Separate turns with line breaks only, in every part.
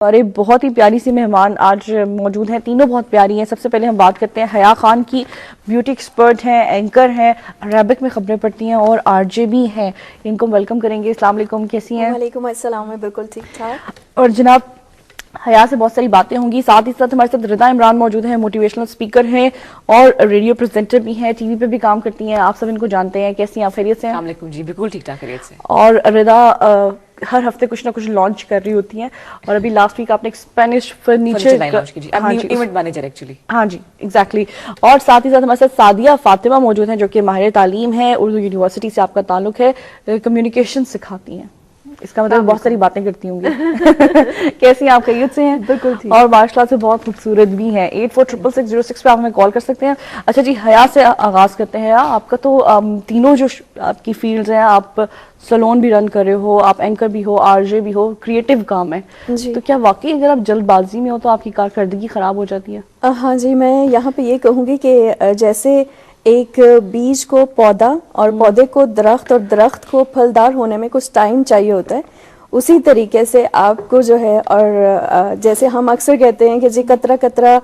اور ایک بہت ہی پیاری سی مہمان آج موجود ہیں، تینوں بہت پیاری ہیں. سب سے پہلے ہم بات کرتے ہیں حیا خان کی. بیوٹی ایکسپرٹ ہیں، اینکر ہیں، عربک میں خبریں پڑھتی ہیں اور آر جے بھی ہیں. ان کو ویلکم کریں گے. السلام علیکم، کیسی ہیں؟
وعلیکم السلام، میں بالکل ٹھیک ٹھاک.
اور جناب حیا سے بہت ساری باتیں ہوں گی. ساتھ ہی ساتھ ہمارے ساتھ رضا عمران موجود ہیں، موٹیویشنل اسپیکر ہیں اور ریڈیو پریزنٹر بھی ہیں، ٹی وی پہ بھی کام کرتی ہیں. آپ سب ان کو جانتے ہیں. کیسی ہیں آپ؟ خیریت سے ہیں؟
السلام علیکم. جی بالکل ٹھیک ٹھاک، خیریت سے.
اور رضا ہر ہفتے کچھ نہ کچھ لانچ کر رہی ہوتی ہیں، اور ابھی لاسٹ ویک آپ نے ایک اسپینش فرنیچر
لانچ کی. جی ایونٹ مینیجر ایکچولی.
ہاں جی ایگزیکٹلی. اور ساتھ ہی ساتھ ہمارے ساتھ سعدیہ فاطمہ موجود ہیں جو کہ ماہر تعلیم ہے، اردو یونیورسٹی سے آپ کا تعلق ہے، کمیونیکیشن سکھاتی ہیں. اس کا مطلب بہت ساری باتیں کرتی ہوں گی. کیسی ہیں آپ؟ خیریت سے ہیں؟
بالکل ٹھیک.
اور ماشاء اللہ سے بہت خوبصورت بھی ہیں. 846606 پہ آپ ہمیں کال کر سکتے ہیں. اچھا جی، حیا سے آغاز کرتے ہیں. آپ کا تو تینوں جو آپ کی فیلڈز ہیں، آپ سلون بھی رن کر رہے ہو، آپ اینکر بھی ہو، آر جے بھی ہو، کریٹو کام ہے.
جی.
تو کیا واقعی اگر آپ جلد بازی میں ہو تو آپ کی کارکردگی خراب ہو جاتی ہے؟
ہاں جی، میں یہاں پہ یہ کہوں گی کہ جیسے ایک بیج کو پودا اور پودے کو درخت اور درخت کو پھلدار ہونے میں کچھ ٹائم چاہیے ہوتا ہے، اسی طریقے سے آپ کو جو ہے، اور جیسے ہم اکثر کہتے ہیں کہ جی قطرہ قطرہ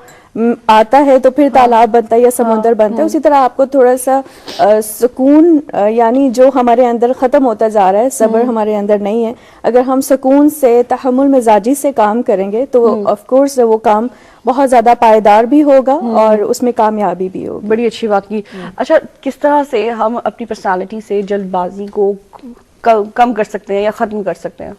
آتا ہے تو پھر تالاب بنتا ہے یا سمندر بنتا ہے، اسی طرح آپ کو تھوڑا سا سکون، یعنی جو ہمارے اندر ختم ہوتا جا رہا ہے، صبر ہمارے اندر نہیں ہے، اگر ہم سکون سے تحمل مزاجی سے کام کریں گے تو آف کورس وہ کام بہت زیادہ پائیدار بھی ہوگا اور اس میں کامیابی بھی ہوگی.
بڑی اچھی بات کی. اچھا، کس طرح سے ہم اپنی پرسنالٹی سے جلد بازی کو کم کر سکتے ہیں یا ختم کر سکتے ہیں؟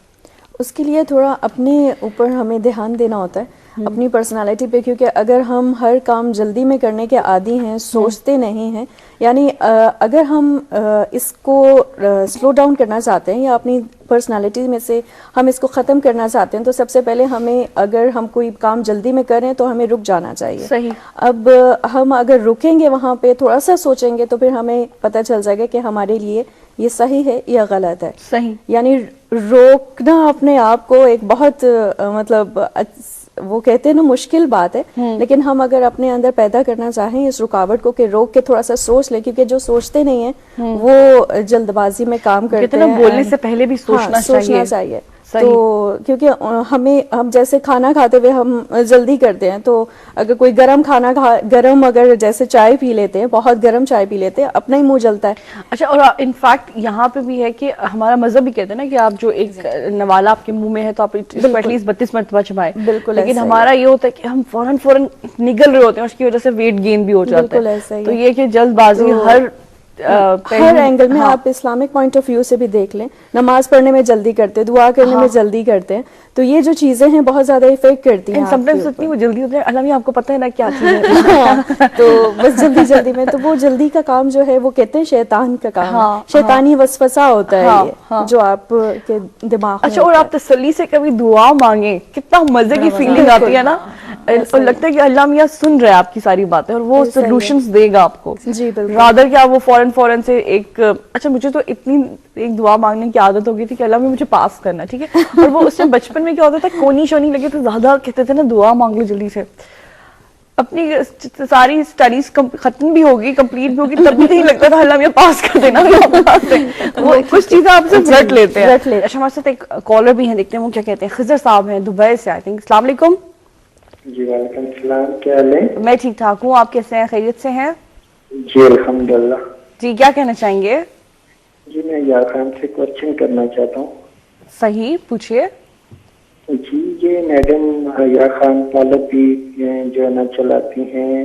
اس کے لیے تھوڑا اپنے اوپر ہمیں دھیان دینا ہوتا ہے، اپنی پرسنالٹی پہ، کیونکہ اگر ہم ہر کام جلدی میں کرنے کے عادی ہیں، سوچتے نہیں ہیں، یعنی اگر ہم اس کو سلو ڈاؤن کرنا چاہتے ہیں یا اپنی پرسنالٹی میں سے ہم اس کو ختم کرنا چاہتے ہیں، تو سب سے پہلے ہمیں، اگر ہم کوئی کام جلدی میں کریں تو ہمیں رک جانا چاہیے.
صحیح.
اب ہم اگر رکیں گے وہاں پہ، تھوڑا سا سوچیں گے، تو پھر ہمیں پتہ چل جائے گا کہ ہمارے لیے یہ صحیح ہے یا غلط ہے.
صحیح.
یعنی روکنا اپنے آپ کو ایک بہت مطلب وہ کہتے ہیں نا مشکل بات ہے، لیکن ہم اگر اپنے اندر پیدا کرنا چاہیں اس رکاوٹ کو کہ روک کے تھوڑا سا سوچ لیں، کیونکہ جو سوچتے نہیں ہیں وہ جلد بازی میں کام کرتے ہیں.
بولنے سے پہلے بھی سوچنا
چاہیے. تو کیونکہ ہم جیسے کھانا کھاتے ہوئے ہم جلدی کرتے ہیں، تو اگر کوئی گرم اگر جیسے چائے پی لیتے ہیں، بہت گرم چائے پی لیتے ہیں، اپنا ہی منہ جلتا ہے.
اچھا، اور انفیکٹ یہاں پہ بھی ہے کہ ہمارا مذہب بھی کہتے ہیں نا کہ آپ جو ایک نوالا آپ کے منہ میں ہے تو آپ اس کو ایٹ لیسٹ 32 مرتبہ چبائیں.
بالکل.
لیکن ہمارا یہ ہوتا ہے کہ ہم فوراً نگل رہے ہوتے ہیں، اس کی وجہ سے ویٹ گین بھی ہو جاتا ہے.
بالکل ایسا ہی.
تو یہ کہ جلد بازی ہر
اینگل میں، آپ اسلامک پوائنٹ آف ویو سے بھی دیکھ لیں، نماز پڑھنے میں جلدی کرتے ہیں، دعا کرنے میں جلدی کرتے ہیں، تو یہ جو چیزیں ہیں بہت زیادہ افیکٹ کرتی ہیں.
سمٹائمز اتنی وہ جلدی ہوتی ہے، اللہ آپ کو پتہ ہے نا کیا چیز ہے.
تو بس جلدی میں، تو وہ جلدی کا کام جو ہے وہ کہتے ہیں شیطان کا کام ہے، شیطانی وسوسہ ہوتا ہے یہ جو آپ کے دماغ میں.
اچھا، اور آپ تسلی سے کبھی دعا مانگیں، کتنا مزے کی فیلنگ آتی ہے نا، اور لگتا ہے کہ اللہ میاں سن رہا ہے آپ کی ساری باتیں اور وہ سولوشنز دے گا آپ کو.
جی بالکل.
رادر کیا وہ فوراً سے ایک اچھا، مجھے تو اتنی ایک دعا مانگنے کی عادت ہو گئی تھی کہ اللہ میں مجھے پاس کرنا، ٹھیک ہے. اور وہ اس سے بچپن میں کیا ہوتا تھا، کونی شونی لگے تو زیادہ کہتے تھے نا دعا مانگ لو جلدی سے. اپنی ساری اسٹڈیز ختم بھی ہوگی، کمپلیٹ بھی ہوگی، تب بھی نہیں لگتا تھا اللہ میں پاس کر دینا. وہ کچھ چیزیں آپ سے رٹ لیتے ہیں. اچھا، ہمارے ساتھ ایک کالر بھی ہیں، دیکھتے ہیں وہ کیا کہتے ہیں. خضر صاحب ہیں دبئی سے، آئی تھنک. السلام علیکم.
جی وعلیکم السلام، کیا حال ہے؟
میں ٹھیک ٹھاک ہوں، آپ کیسے ہیں؟ خیریت سے ہیں؟
جی الحمدللہ.
جی کیا کہنا چاہیں گے؟
جی میں حیا خان سے کوشچن کرنا چاہتا ہوں.
صحیح، پوچھیے.
جی یہ میڈم حیا خان پالک بھی جو ہے نا چلاتی ہیں،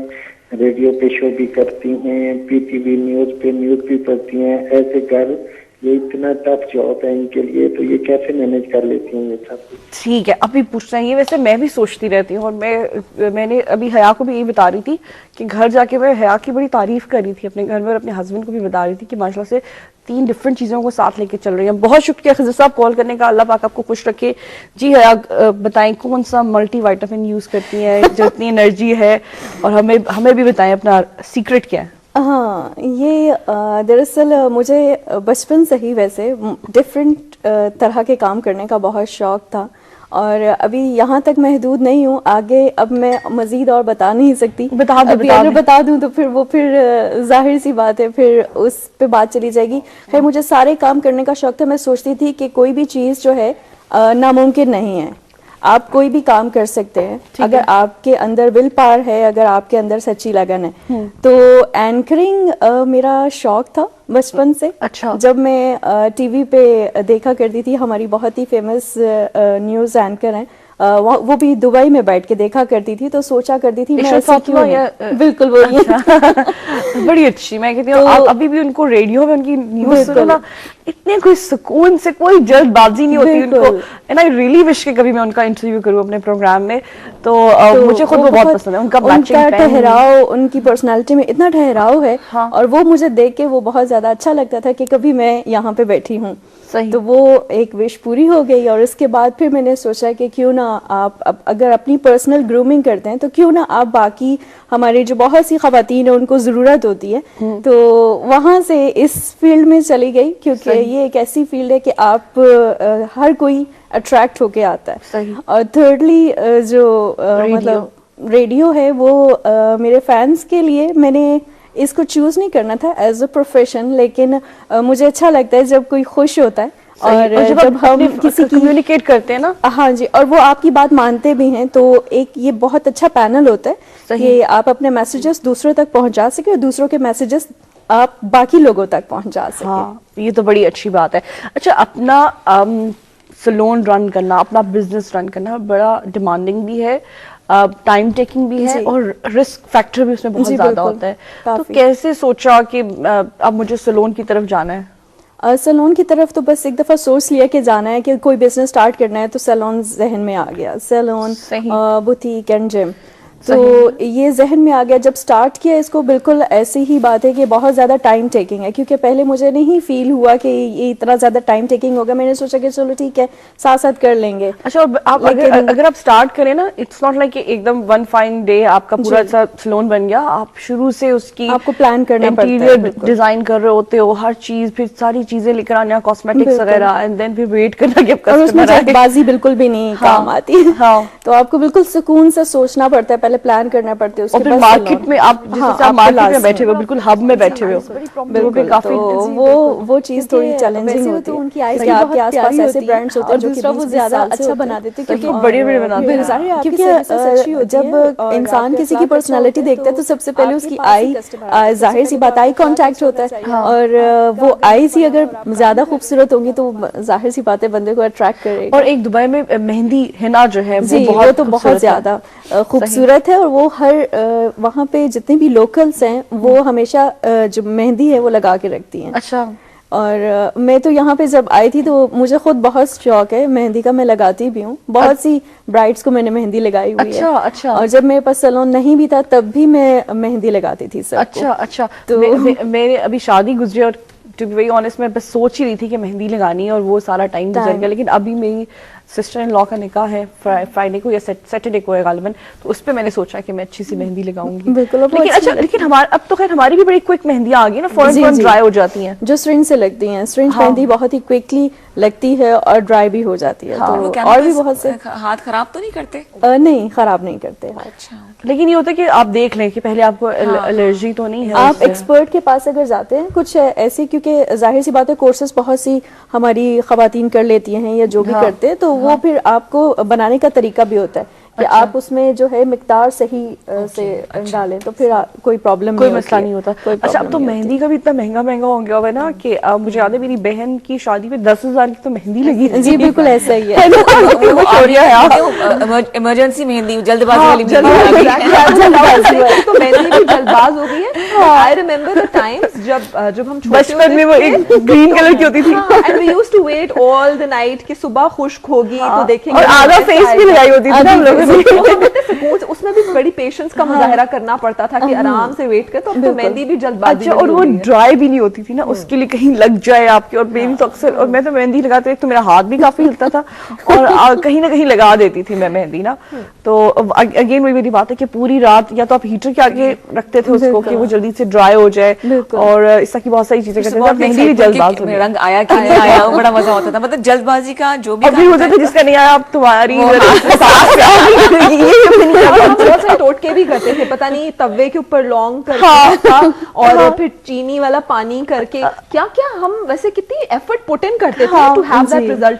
ریڈیو پہ شو بھی کرتی ہیں، پی ٹی وی نیوز پہ نیوز بھی پڑھتی ہیں. ایسے گھر یہ اتنا ٹف جاب ہے ان کے لیے، تو یہ کیسے مینیج کر لیتی ہیں یہ سب؟
ٹھیک ہے، ابھی پوچھ رہے ہیں یہ. ویسے میں بھی سوچتی رہتی ہوں، اور میں نے ابھی حیا کو بھی یہی بتا رہی تھی کہ گھر جا کے میں حیا کی بڑی تعریف کر رہی تھی اپنے گھر میں، اور اپنے ہسبینڈ کو بھی بتا رہی تھی کہ ماشاءاللہ سے 3 ڈفرنٹ چیزوں کو ساتھ لے کے چل رہی ہیں. بہت شکریہ خضر صاحب کال کرنے کا، اللہ پاک آپ کو خوش رکھے. جی حیا بتائیں کون سا ملٹی وائٹامن یوز کرتی ہیں جو اتنی انرجی ہے، اور ہمیں بھی بتائیں اپنا سیکرٹ کیا ہے.
ہاں، یہ دراصل مجھے بچپن سے ہی ویسے ڈفرینٹ طرح کے کام کرنے کا بہت شوق تھا، اور ابھی یہاں تک محدود نہیں ہوں. آگے اب میں مزید اور بتا نہیں سکتی، ابھی اگر بتا دوں تو پھر ظاہر سی بات ہے، پھر اس پہ بات چلی جائے گی. خیر، مجھے سارے کام کرنے کا شوق تھا. میں سوچتی تھی کہ کوئی بھی چیز جو ہے ناممکن نہیں ہے. آپ کوئی بھی کام کر سکتے ہیں اگر آپ کے اندر ول پاور ہے, اگر آپ کے اندر سچی لگن ہے. تو اینکرنگ میرا شوق تھا بچپن سے.
اچھا.
جب میں ٹی وی پہ دیکھا کرتی تھی, ہماری بہت ہی فیمس نیوز اینکر ہیں, وہ بھی دبئی میں بیٹھ کے دیکھا کرتی تھی, تو سوچا کرتی تھی میں ایسے کیوں نہیں. بالکل وہی.
بڑی اچھی, میں کہتی ہوں ابھی بھی ان کو ریڈیو میں ان کی نیوز سنو نا, اتنے کوئی سکون سے, کوئی جلد بازی نہیں ہوتی ان کو. اینڈ آئی ریئلی وش کہ کبھی میں ان کا انٹرویو کروں اپنے پروگرام میں. تو مجھے خود وہ بہت پسند ہے, ان کا
ٹھہراؤ, ان کی پرسنالٹی میں اتنا ٹھہراؤ ہے, اور وہ مجھے دیکھ کے وہ بہت زیادہ اچھا لگتا تھا کہ کبھی میں یہاں پہ بیٹھی ہوں. تو وہ ایک وش پوری ہو گئی. اور اس کے بعد پھر میں نے سوچا کہ کیوں نہ آپ اگر اپنی پرسنل گرومنگ کرتے ہیں تو کیوں نہ آپ باقی ہمارے جو بہت سی خواتین ہیں ان کو ضرورت ہوتی ہے, تو وہاں سے اس فیلڈ میں چلی گئی, کیونکہ یہ ایک ایسی فیلڈ ہے کہ آپ ہر کوئی اٹریکٹ ہو کے آتا ہے. اور تھرڈلی جو مطلب ریڈیو ہے وہ میرے فینس کے لیے میں نے اس کو چوز نہیں کرنا تھا ایز اے پروفیشن, لیکن مجھے اچھا لگتا ہے جب کوئی خوش ہوتا ہے اور جب ہم کسی کی
کمیونیکیٹ کرتے ہیں نا.
ہاں جی, اور وہ آپ کی بات مانتے بھی ہیں, تو ایک یہ بہت اچھا پینل ہوتا ہے کہ آپ اپنے میسیجز دوسروں تک پہنچا سکیں اور دوسروں کے میسیجز آپ باقی لوگوں تک پہنچا سکیں.
ہاں, یہ تو بڑی اچھی بات ہے. اچھا, اپنا سلون رن کرنا, اپنا بزنس رن کرنا بڑا ڈیمانڈنگ بھی ہے, ٹائم ٹیکنگ بھی ہے, اور رسک فیکٹر بھی اس میں بہت زیادہ ہوتا ہے. تو کیسے سوچا کہ اب مجھے سلون کی طرف جانا ہے؟
سیلون کی طرف تو بس ایک دفعہ سوچ لیا کہ جانا ہے, کہ کوئی بزنس سٹارٹ کرنا ہے, تو سیلون ذہن میں آ گیا, سیلون, بوتیک اینڈ جم. تو یہ ذہن میں آ گیا جب سٹارٹ کیا اس کو. بالکل ایسی ہی بات ہے کہ بہت زیادہ ٹائم ٹیکنگ ہے, کیونکہ پہلے مجھے نہیں فیل ہوا کہ یہ اتنا زیادہ ٹائم ٹیکنگ ہوگا. میں نے سوچا کہ چلو ٹھیک ہے, ساتھ ساتھ کر لیں گے.
اچھا, اگر آپ سٹارٹ کریں نا, اٹس ناٹ لائک کہ ایک دم ون فائن ڈے آپ کا پورا سلون بن گیا. آپ شروع سے اس کی
آپ کو پلان کرنا پڑتا ہے,
انٹیریئر ڈیزائن کر رہے ہوتے ہو, ہر چیز, پھر ساری چیزیں لے کر آنا, کاسمیٹکس وغیرہ, اینڈ دین پھر ویٹ کرنا کہ اب
کسٹمر آئے. بازی بالکل بھی نہیں کام آتی, تو آپ کو بالکل سکون سے سوچنا پڑتا ہے, پہلے پلان کرنا پڑتا ہے.
اور پھر مارکیٹ میں آپ جیسے مارکیٹ میں بیٹھے ہوئے, بالکل ہب میں بیٹھے ہوئے ہو,
بالکل کافی وہ چیز تھوڑی چیلنجنگ ہوتی ہے. ان کی آئز آپ کے آس پاس ایسے برانڈز ہوتے ہیں جو کہ وہ زیادہ اچھا بنا دیتے ہیں, کیونکہ
بڑے بڑے بناتے ہیں.
کیونکہ جب انسان کسی کی پرسنالٹی دیکھتا ہے تو سب سے پہلے اس کی آئی, ظاہر سی بات, آئی کانٹیکٹ ہوتا ہے, اور وہ آئیز ہی اگر زیادہ خوبصورت ہوں گی تو ظاہر سی بات ہے بندے کو اٹریکٹ کرے گا.
اور ایک دبئی میں مہندی ہنا جو ہے
وہ تو بہت زیادہ خوبصورت ہے, اور وہ ہر وہاں پہ جتنے بھی لوکلس ہیں وہ ہمیشہ جو مہندی ہے وہ لگا کے رکھتی ہیں.
اچھا.
اور میں تو یہاں پہ جب آئی تھی تو مجھے خود بہت شوق ہے مہندی کا, میں لگاتی بھی ہوں. بہت سی برائڈس کو میں نے مہندی لگائی ہوئی ہے.
اچھا.
اور جب میرے پاس سیلون نہیں بھی تھا تب بھی میں مہندی لگاتی تھی سب کو.
اچھا. تو میرے ابھی شادی گزری, اور ٹو بی ویری آنیسٹ میں بس سوچ ہی رہی تھی کہ مہندی لگانی ہے, اور وہ سارا ٹائم گزر گیا. لیکن ابھی میری سسٹر ان لا کا نکاح ہے فرائیڈے کو یا سیٹرڈے کو ہے غالباً, تو اس پہ میں نے سوچا کہ میں اچھی سی مہندی لگاؤں گی. لیکن اچھا, لیکن اب تو خیر ہماری بھی بڑی کوئک مہندیاں آ گئی نا, فوراً ڈرائی ہو جاتی ہیں,
جو سرنج سے لگتی ہیں. سرنج مہندی بہت ہی کوئکلی لگتی ہے اور ڈرائی بھی ہو جاتی ہے. اور بھی بہت سے
ہاتھ خراب تو نہیں کرتے؟
نہیں, خراب نہیں کرتے.
اچھا.
لیکن یہ ہوتا ہے کہ آپ دیکھ لیں کہ پہلے آپ کو الرجی تو نہیں ہے.
آپ ایکسپرٹ کے پاس اگر جاتے ہیں کچھ ایسی, کیونکہ ظاہر سی بات ہے کورسز بہت سی ہماری خواتین کر لیتی ہیں یا جو بھی کرتے ہیں, تو وہ پھر آپ کو بنانے کا طریقہ بھی ہوتا ہے کہ آپ اس میں جو ہے مقدار صحیح سے ڈالیں, تو پھر کوئی پرابلم
کوئی مسئلہ نہیں ہوتا. اچھا, اب تو مہندی کا بھی اتنا مہنگا ہو گیا ہوا ہے نا کہ مجھے یاد ہے میری بہن کی شادی پہ 10,000 کی تو مہندی لگی.
جی بالکل ایسا ہی ہے.
ایمرجنسی مہندی, جلد بازی والی
تو مہندی بھی جلد باز ہو گئی ہے. آئی ریمبر دا ٹائمز جب ہم
بچپن میں وہ ایک گرین کلر کی ہوتی تھی,
and we used to wait all the night کہ صبح خشک ہوگی تو دیکھیں گے,
اور آدھا فیس بھی لگائی ہوتی تھی نا ہم لوگوں نے.
اس میں بھی بڑی پیشنس کا مظاہرہ کرنا پڑتا تھا کہ آرام سے ویٹ کرے. تو اب تو مہندی بھی جلد بازی.
اور وہ ڈرائی بھی نہیں ہوتی تھی نا, اس کے لیے کہیں لگ جائے آپ کی. اور میری تو اکثر, اور میں تو مہندی لگاتے تو میرا ہاتھ بھی کافی ہلتا تھا, اور کہیں نہ کہیں لگا دیتی تھی میں مہندی نا. تو اگین وہی میری بات ہے کہ پوری رات یا تو آپ ہیٹر کے آگے رکھتے تھے اس کو کہ وہ جلدی سے ڈرائی ہو جائے, اور اس طرح کی بہت ساری چیزیں کرتے تھے. مہندی بھی جلد باز ہو گئی,
رنگ آیا کہ نہیں آیا, بڑا مزہ ہوتا تھا. مطلب جلد بازی کا جو بھی
ہوتا تھا, جس کا نہیں آیا اب تمہاری
ٹوٹکے بھی کرتے تھے, پتہ نہیں توے کے اوپر لونگ کر کے اور پھر چینی والا پانی کر کے, کیا کیا ہم ویسے کتنی ایفرٹ پٹ ان کرتے تھے ٹو ہیو دیٹ ریزلٹ.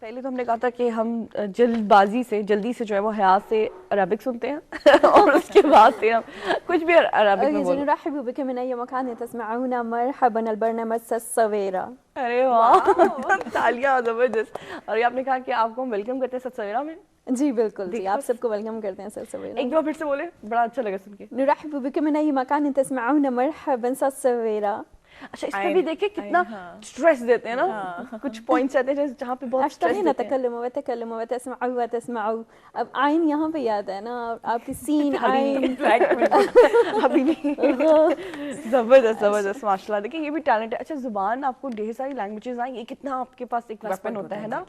پہلے تو ہم نے کہا تھا کہ ہم جلدی سے جو ہے وہ حیا سے عربک سنتے ہیں اور اس کے بعد سے ہم کچھ بھی عربک میں بولیں.
نرحب بك من أي مكان تسمعون مرحبا البرنامج سسویرا.
ارے واہ تالیاں زبردست. اور یہ آپ نے کہا کہ آپ کو ہم ویلکم کرتے ہیں سسویرا میں.
جی بالکل جی, آپ سب کو ویلکم کرتے ہیں سسویرا.
ایک دفعہ پھر سے بولے, بڑا اچھا لگا سن کے.
نرحب بك من أي مكان تسمعون مرحبا سسویرا.
اچھا اس پہ بھی دیکھیں کتنا اسٹریس دیتے ہیں نا, کچھ پوائنٹس آتے ہیں جہاں پہ بہت اسٹریس
اشتهينا نتكلم وتكلم وتسمعوا وتسمعوا. اب عین یہاں پہ یاد ہے نا آپ کی سین عین
ابھی بھی زبردست زبردست ماشاء اللہ. دیکھیں یہ بھی ٹیلنٹ ہے. اچھا زبان آپ کو ڈھیر ساری لینگویجز آئیں, یہ کتنا آپ کے پاس ایک ویپن ہوتا ہے نا,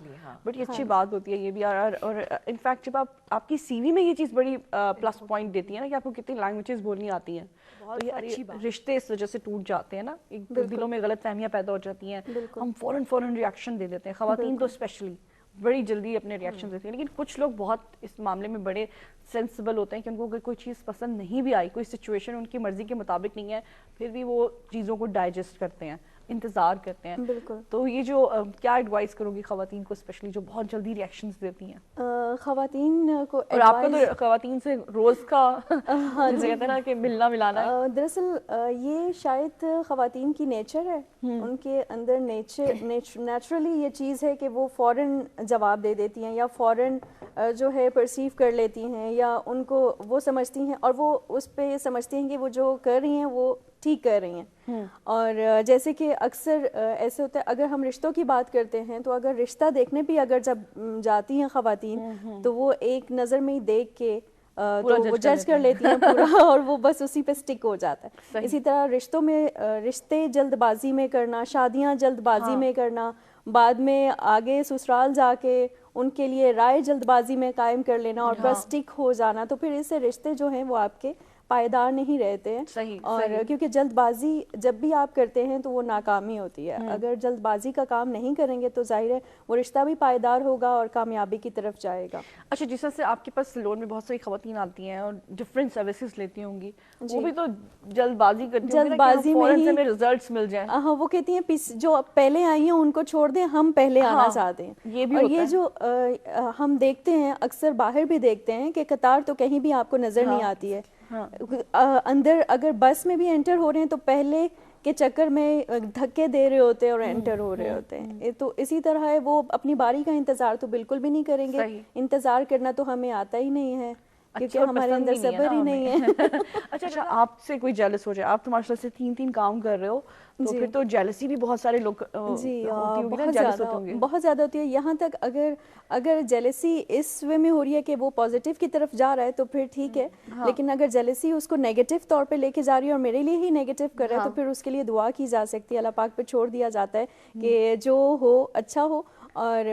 بڑی اچھی بات ہوتی ہے یہ بھی. اور انفیکٹ جب آپ کی سی وی میں یہ چیز بڑی پلس پوائنٹ دیتی ہے نا کہ آپ کو کتنی لینگویجز بولنی آتی ہیں. تو یہ رشتے اس وجہ سے ٹوٹ جاتے ہیں نا, دلوں میں غلط فہمیاں پیدا ہو جاتی ہیں, ہم فوراً ریاکشن دے دیتے ہیں. خواتین تو اسپیشلی بڑی جلدی اپنے ریاکشن دیتی ہیں, لیکن کچھ لوگ بہت اس معاملے میں بڑے سینسیبل ہوتے ہیں کہ ان کو اگر کوئی چیز پسند نہیں بھی آئی, کوئی سچویشن ان کی مرضی کے مطابق نہیں ہے, پھر بھی وہ چیزوں کو ڈائجسٹ کرتے ہیں, انتظار کرتے ہیں.
بالکل.
تو یہ جو کیا ایڈوائز کرو گی خواتین کو اسپیشلی جو بہت جلدی ریاکشنز دیتی ہیں؟
خواتین کو
اور آپ کا تو خواتین سے روز کا جسے کہتے ہیں نا کہ ملنا ملانا ہے.
دراصل یہ شاید خواتین کی نیچر ہے, ان کے اندر نیچرلی یہ چیز ہے کہ وہ فوراً جواب دے دیتی ہیں یا فوراً جو ہے پرسیو کر لیتی ہیں, یا ان کو وہ سمجھتی ہیں اور وہ اس پہ سمجھتی ہیں کہ وہ جو کر رہی ہیں وہ ٹھیک کر رہی ہیں. اور جیسے کہ اکثر ایسے ہوتا ہے, اگر ہم رشتوں کی بات کرتے ہیں تو اگر رشتہ دیکھنے بھی اگر جب جاتی ہیں خواتین تو وہ ایک نظر میں ہی دیکھ کے تو وہ جج کر لیتی ہیں پورا, اور وہ بس اسی پہ سٹک ہو جاتا ہے. اسی طرح رشتوں میں رشتے جلد بازی میں کرنا, شادیاں جلد بازی میں کرنا, بعد میں آگے سسرال جا کے ان کے لیے رائے جلد بازی میں قائم کر لینا اور بس سٹک ہو جانا, تو پھر اس سے رشتے جو ہیں وہ آپ کے پائیدار نہیں رہتے ہیں. اور کیونکہ جلد بازی جب بھی آپ کرتے ہیں تو وہ ناکامی ہوتی ہے. اگر جلد بازی کا کام نہیں کریں گے تو ظاہر ہے وہ رشتہ بھی پائیدار ہوگا اور کامیابی کی طرف جائے گا.
اچھا جس طرح سے آپ کے پاس سیلون میں بہت ساری خواتین آتی ہیں اور ڈفرینٹ سروسز لیتی ہوں گی, وہ بھی تو جلد بازی کرتی ہیں,
جلد بازی میں ہی
ریزلٹس مل جائیں.
ہاں وہ کہتی ہیں جو پہلے آئی ہیں ان کو چھوڑ دیں, ہم پہلے آنا چاہتے ہیں.
یہ بھی
اور یہ جو ہم دیکھتے ہیں اکثر باہر بھی دیکھتے ہیں کہ قطار تو کہیں بھی آپ کو نظر نہیں آتی ہے. اندر اگر بس میں بھی انٹر ہو رہے ہیں تو پہلے کے چکر میں دھکے دے رہے ہوتے ہیں اور انٹر ہو رہے ہوتے ہیں. تو اسی طرح ہے, وہ اپنی باری کا انتظار تو بالکل بھی نہیں کریں گے. انتظار کرنا تو ہمیں آتا ہی نہیں ہے کیونکہ ہمارے اندر صبر ہی نہیں ہے.
اچھا آپ سے کوئی جیلس ہو جائے, آپ تو ماشاء اللہ سے 3 کام کر رہے ہو, تو پھر تو جیلسی بھی بہت سارے لوگ
بہت زیادہ ہوتی ہے. یہاں تک اگر جیلسی اس وے میں ہو رہی ہے کہ وہ پازیٹیو کی طرف جا رہا ہے تو پھر ٹھیک ہے, لیکن اگر جیلسی اس کو نیگیٹو طور پہ لے کے جا رہی ہے اور میرے لیے ہی نیگیٹو کر رہا ہے تو پھر اس کے لیے دعا کی جا سکتی ہے, اللہ پاک پہ چھوڑ دیا جاتا ہے کہ جو ہو اچھا ہو. اور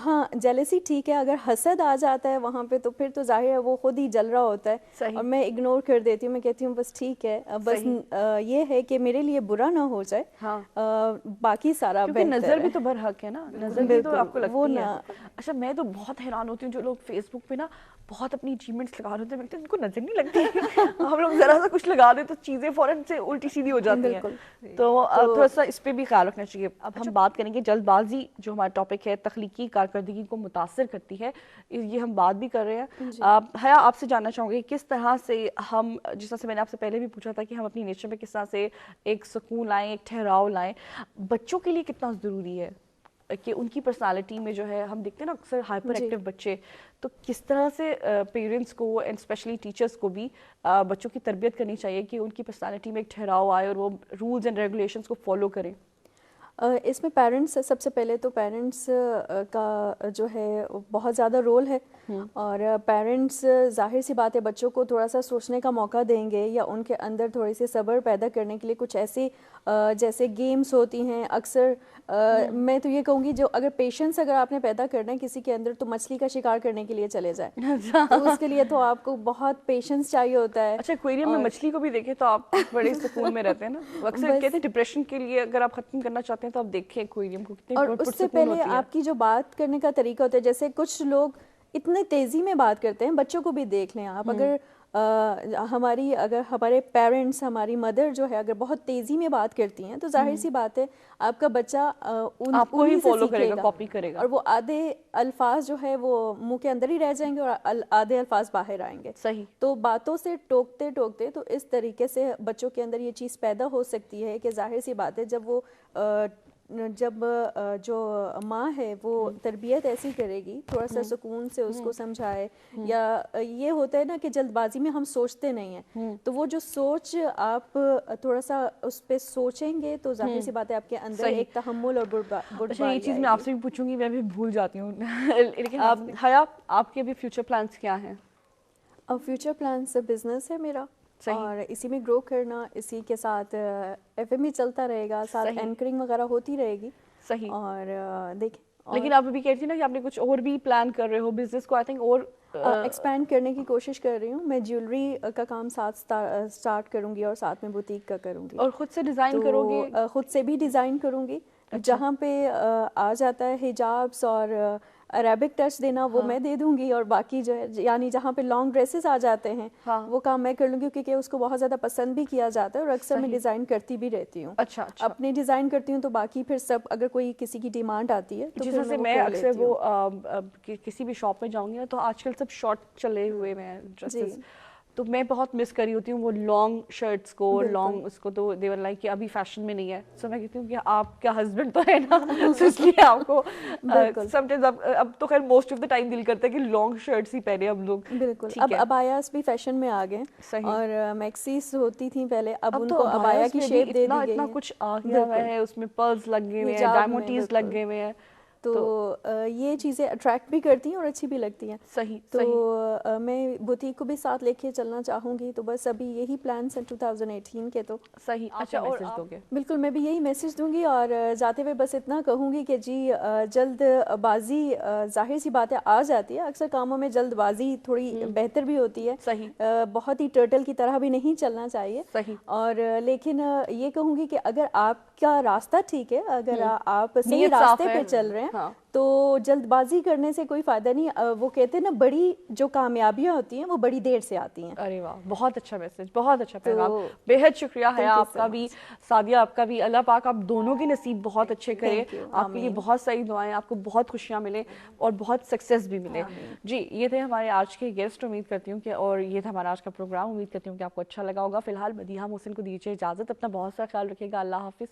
ہاں جیلسی ٹھیک ہے, اگر حسد آ جاتا ہے وہاں پہ تو پھر تو ظاہر ہے وہ خود ہی جل رہا ہوتا ہے اور میں اگنور کر دیتی ہوں. میں کہتی ہوں بس ٹھیک ہے, بس یہ ہے کہ میرے لیے برا نہ ہو جائے, باقی سارا بہتر ہے.
نظر بھی تو برحق ہے نا, نظر بھی تو آپ کو لگتی ہے. اچھا میں تو بہت حیران ہوتی ہوں جو لوگ فیس بک پہ نا بہت اپنی اچیومنٹس لگا رہے ہوتے ہیں, ان کو نظر نہیں لگتی. ہم لوگ ذرا سا کچھ لگا دیں تو چیزیں فوراً سے الٹی سیدھی ہو جاتی ہیں. تو تھوڑا سا اس پہ بھی خیال رکھنا چاہیے. اب ہم بات کریں گے جلد بازی جو ہمارا ٹاپک ہے, تخلیقی کارکردگی کو متاثر کرتی ہے, یہ ہم بات بھی کر رہے ہیں. حیا آپ سے جاننا چاہوں گی کس طرح سے ہم, جس طرح سے میں نے آپ سے پہلے بھی پوچھا تھا کہ ہم اپنی نیچر میں کس طرح سے ایک سکون لائیں, ایک ٹھہراؤ لائیں, بچوں کے لیے کتنا ضروری ہے کہ ان کی پرسنالٹی میں جو ہے, ہم دیکھتے ہیں نا اکثر ہائپر ایکٹیو بچے, تو کس طرح سے پیرنٹس کو اینڈ اسپیشلی ٹیچرس کو بھی بچوں کی تربیت کرنی چاہیے کہ ان کی پرسنالٹی میں ایک ٹھہراؤ آئے اور وہ رولز اینڈ ریگولیشنس کو فالو کریں؟
اس میں پیرنٹس, سب سے پہلے تو پیرنٹس کا جو ہے بہت زیادہ رول ہے, اور پیرنٹس ظاہر سی بات ہے بچوں کو تھوڑا سا سوچنے کا موقع دیں گے یا ان کے اندر تھوڑی سی صبر پیدا کرنے کے لیے کچھ ایسی جیسے گیمز ہوتی ہیں. اکثر میں تو یہ کہوں گی جو اگر پیشنس اگر آپ نے پیدا کرنا ہے کسی کے اندر تو مچھلی کا شکار کرنے کے لیے چلے جائیں, تو اس کے لیے تو آپ کو بہت پیشنس چاہیے ہوتا ہے.
اچھا ایکویریم میں مچھلی کو بھی دیکھیں تو آپ بڑے سکون میں رہتے ہیں نا. اکثر کہتے ہیں ڈپریشن کے لیے اگر آپ ختم کرنا چاہتے ہیں تو آپ دیکھیں ایکویریم کو کتنے,
اور اس سے پہلے آپ کی جو بات کرنے کا طریقہ ہوتا ہے, جیسے کچھ لوگ اتنے تیزی میں بات کرتے ہیں, بچوں کو بھی دیکھ لیں آپ, اگر ہماری اگر ہمارے پیرنٹس ہماری مدر جو ہے اگر بہت تیزی میں بات کرتی ہیں تو ظاہر سی بات ہے آپ کا بچہ
آپ کو ہی
انہیں سے
فالو
سیکھے
کرے گا، کاپی کرے گا،
اور وہ آدھے الفاظ جو ہے وہ منہ کے اندر ہی رہ جائیں گے اور آدھے الفاظ باہر آئیں گے.
صحیح.
تو باتوں سے ٹوکتے ٹوکتے تو اس طریقے سے بچوں کے اندر یہ چیز پیدا ہو سکتی ہے کہ ظاہر سی بات ہے جب جو ماں ہے وہ تربیت ایسی کرے گی تھوڑا سا سکون سے اس کو سمجھائے، یا یہ ہوتا ہے نا کہ جلد بازی میں ہم سوچتے نہیں ہیں، تو وہ جو سوچ آپ تھوڑا سا اس پہ سوچیں گے تو ظاہر سی بات ہے آپ کے اندر ایک تحمل اور بردباری.
اچھا یہ چیز میں آپ سے بھی پوچھوں گی، میں بھی بھول جاتی ہوں لیکن حیا آپ کے بھی فیوچر پلانس کیا ہیں؟
فیوچر پلانس بزنس ہے میرا، اور اسی میں گرو کرنا، اسی کے ساتھ ایف ایم بھی چلتا رہے گا، ساتھ اینکرنگ وغیرہ ہوتی رہے گی.
صحیح.
اور دیکھیں
لیکن آپ ابھی کہہ رہی تھی نا کہ آپ نے کچھ اور بھی پلان کر رہے ہو بزنس کو، آئی تھنک اور
ایکسپینڈ کرنے کی کوشش کر رہی ہوں. میں جیولری کا کام ساتھ اسٹارٹ کروں گی اور ساتھ میں بوتیک کا کروں گی.
اور خود سے ڈیزائن کرو گی؟
خود سے بھی ڈیزائن کروں گی. جہاں پہ آ جاتا ہے حجابس اور عربک ٹچ دینا وہ میں دے دوں گی، اور باقی جو ہے یعنی جہاں پہ لانگ ڈریسز آ جاتے ہیں وہ کام میں کر لوں گی، کیونکہ اس کو بہت زیادہ پسند بھی کیا جاتا ہے اور اکثر میں ڈیزائن کرتی بھی رہتی ہوں.
اچھا
اپنی ڈیزائن کرتی ہوں تو باقی پھر سب اگر کوئی کسی کی ڈیمانڈ آتی ہے تو
جس
پھر
سے میں اکثر وہ کسی بھی شاپ میں جاؤں گی نا تو آج کل سب شارٹ چلے ہوئے ہیں ڈریسز، تو میں بہت مس کر رہی ہوتی ہوں وہ لانگ شرٹس کو، لانگ اس کو. تو دیور لائک کہ ابھی فیشن میں نہیں ہے. سو میں کہتی ہوں کہ آپ کا ہسبینڈ تو ہے نا، اس لیے آپ کو سم ٹائمز اب تو خیر موسٹ آف دا ٹائم دل کرتا ہے کہ لانگ شرٹس ہی پہنے ہم لوگ.
بالکل. اب ابایاس بھی فیشن میں آ گئے، اور میکسیز ہوتی تھیں پہلے، اب ان کو ابایا کی شیپ دے دی گئی ہے.
اتنا کچھ آ گیا ہے، اس میں پرلز لگے ہوئے ہیں، ڈائمنڈز لگے ہوئے ہیں،
تو یہ چیزیں اٹریکٹ بھی کرتی ہیں اور اچھی بھی لگتی ہیں.
صحیح.
تو میں بوتیک کو بھی ساتھ لے کے چلنا چاہوں گی. تو بس ابھی یہی پلانس ہیں 2018 کے. تو
صحیح. اچھا اور میسج دو گے؟
بالکل میں بھی یہی میسج دوں گی، اور جاتے ہوئے بس اتنا کہوں گی کہ جی جلد بازی ظاہر سی بات ہے آ جاتی ہے، اکثر کاموں میں جلد بازی تھوڑی بہتر بھی ہوتی ہے.
صحیح.
بہت ہی ٹرٹل کی طرح بھی نہیں چلنا چاہیے.
صحیح.
اور لیکن یہ کہوں گی کہ اگر آپ کا راستہ ٹھیک ہے، اگر آپ صحیح راستے پہ چل رہے ہیں تو جلد بازی کرنے سے کوئی فائدہ نہیں. وہ کہتے ہیں نا بڑی جو کامیابیاں ہوتی ہیں وہ بڑی دیر سے آتی ہیں.
ارے واہ، بہت اچھا میسج، بہت اچھا پیغام. بے حد شکریہ حیا آپ کا بھی، سعدیہ آپ کا بھی. اللہ پاک آپ دونوں کے نصیب بہت اچھے کرے. آپ کے لیے بہت ساری دعائیں، آپ کو بہت خوشیاں ملے اور بہت سکسیس بھی ملے. جی یہ تھے ہمارے آج کے گیسٹ. امید کرتی ہوں کہ اور یہ تھا ہمارا آج کا پروگرام. امید کرتی ہوں کہ آپ کو اچھا لگا ہوگا. فی الحال مدیحہ محسن کو دیجیے اجازت. اپنا بہت سا خیال رکھیے گا. اللہ حافظ.